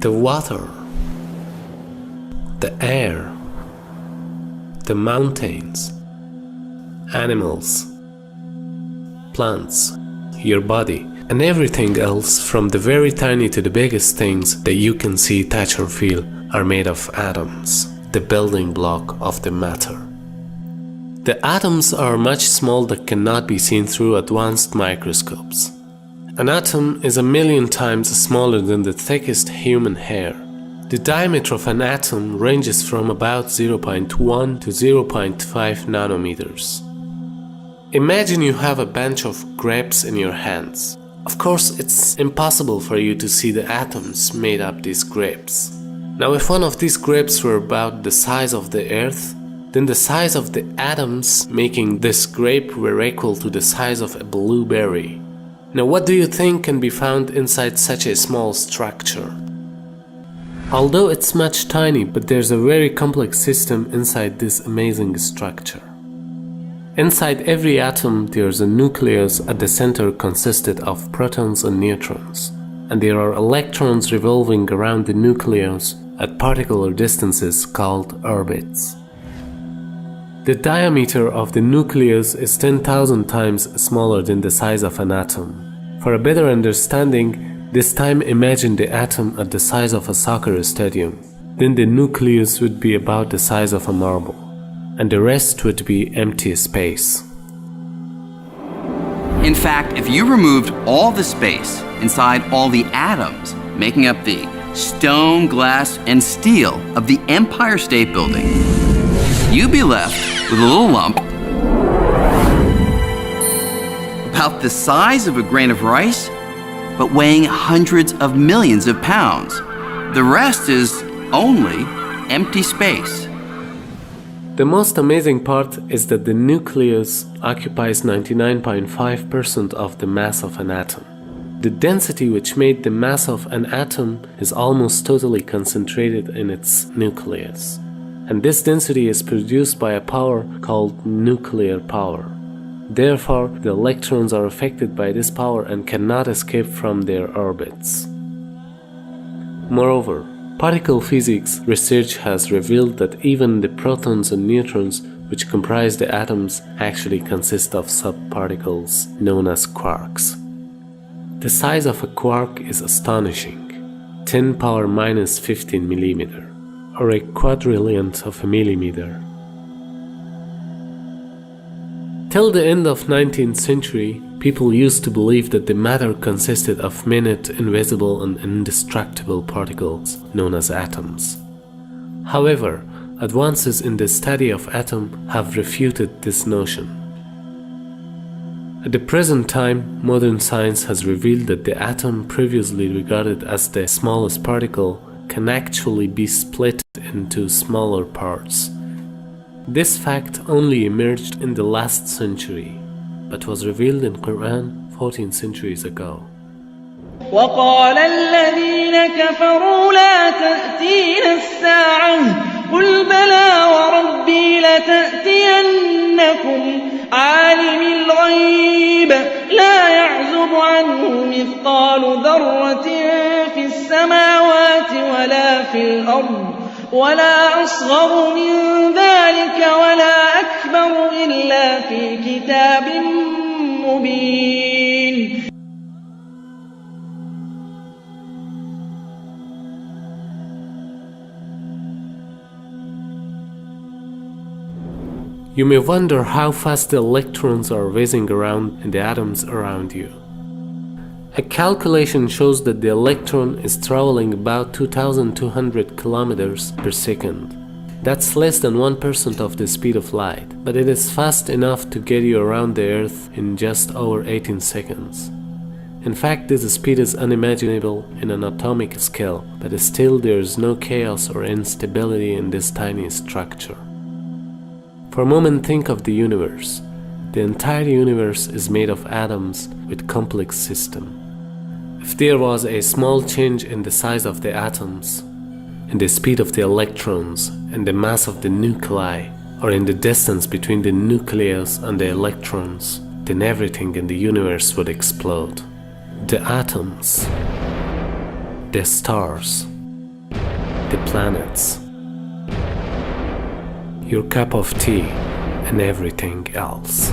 the water, the air, the mountains, animals, plants, your body, and everything else from the very tiny to the biggest things that you can see, touch or feel are made of atoms, the building block of the matter. The atoms are much small that cannot be seen through advanced microscopes. An atom is 1,000,000 times smaller than the thickest human hair. The diameter of an atom ranges from about 0.1 to 0.5 nanometers. Imagine you have a bunch of grapes in your hands. Of course, it's impossible for you to see the atoms made up these grapes. Now, if one of these grapes were about the size of the Earth, then the size of the atoms making this grape were equal to the size of a blueberry. Now, what do you think can be found inside such a small structure? Although it's much tiny, but there's a very complex system inside this amazing structure. Inside every atom, there's a nucleus at the center consisted of protons and neutrons, and there are electrons revolving around the nucleus at particular distances called orbits. The diameter of the nucleus is 10,000 times smaller than the size of an atom. For a better understanding, this time imagine the atom at the size of a soccer stadium. Then the nucleus would be about the size of a marble, and the rest would be empty space. In fact, if you removed all the space inside all the atoms making up the stone, glass, and steel of the Empire State Building, you'd be left with a little lump about the size of a grain of rice, but weighing hundreds of millions of pounds. The rest is only empty space. The most amazing part is that the nucleus occupies 99.5% of the mass of an atom. The density which made the mass of an atom is almost totally concentrated in its nucleus. And this density is produced by a power called nuclear power. Therefore, the electrons are affected by this power and cannot escape from their orbits. Moreover, particle physics research has revealed that even the protons and neutrons which comprise the atoms actually consist of subparticles known as quarks. The size of a quark is astonishing, 10 power minus 15 millimeter, or a quadrillionth of a millimeter. Till the end of 19th century, people used to believe that the matter consisted of minute, invisible and indestructible particles known as atoms. However, advances in the study of atom have refuted this notion. At the present time, modern science has revealed that the atom previously regarded as the smallest particle can actually be split into smaller parts. This fact only emerged in the last century, but was revealed in Quran 14 centuries ago. وقال الذين كفروا لا تأتينا الساعة قل بلى وربي لتأتينكم عالم الغيب لا يعزب عنه مثقال ذرة في السماوات ولا في الأرض ولا أصغر من ذلك ولا أكبر إلا في كتاب مبين. You may wonder how fast the electrons are whizzing around in the atoms around you. A calculation shows that the electron is traveling about 2,200 kilometers per second. That's less than 1% of the speed of light, but it is fast enough to get you around the Earth in just over 18 seconds. In fact, this speed is unimaginable in an atomic scale, but still there is no chaos or instability in this tiny structure. For a moment, think of the universe. The entire universe is made of atoms with complex system. If there was a small change in the size of the atoms, in the speed of the electrons, in the mass of the nuclei, or in the distance between the nucleus and the electrons, then everything in the universe would explode. The atoms, the stars, the planets, your cup of tea, and everything else.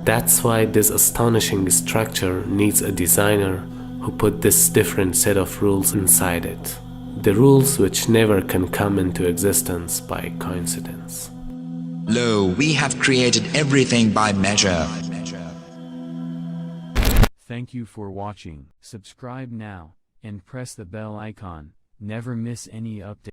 That's why this astonishing structure needs a designer who put this different set of rules inside it. The rules which never can come into existence by coincidence. Lo, we have created everything by measure. Thank you for watching. Subscribe now, and press the bell icon. Never miss any update.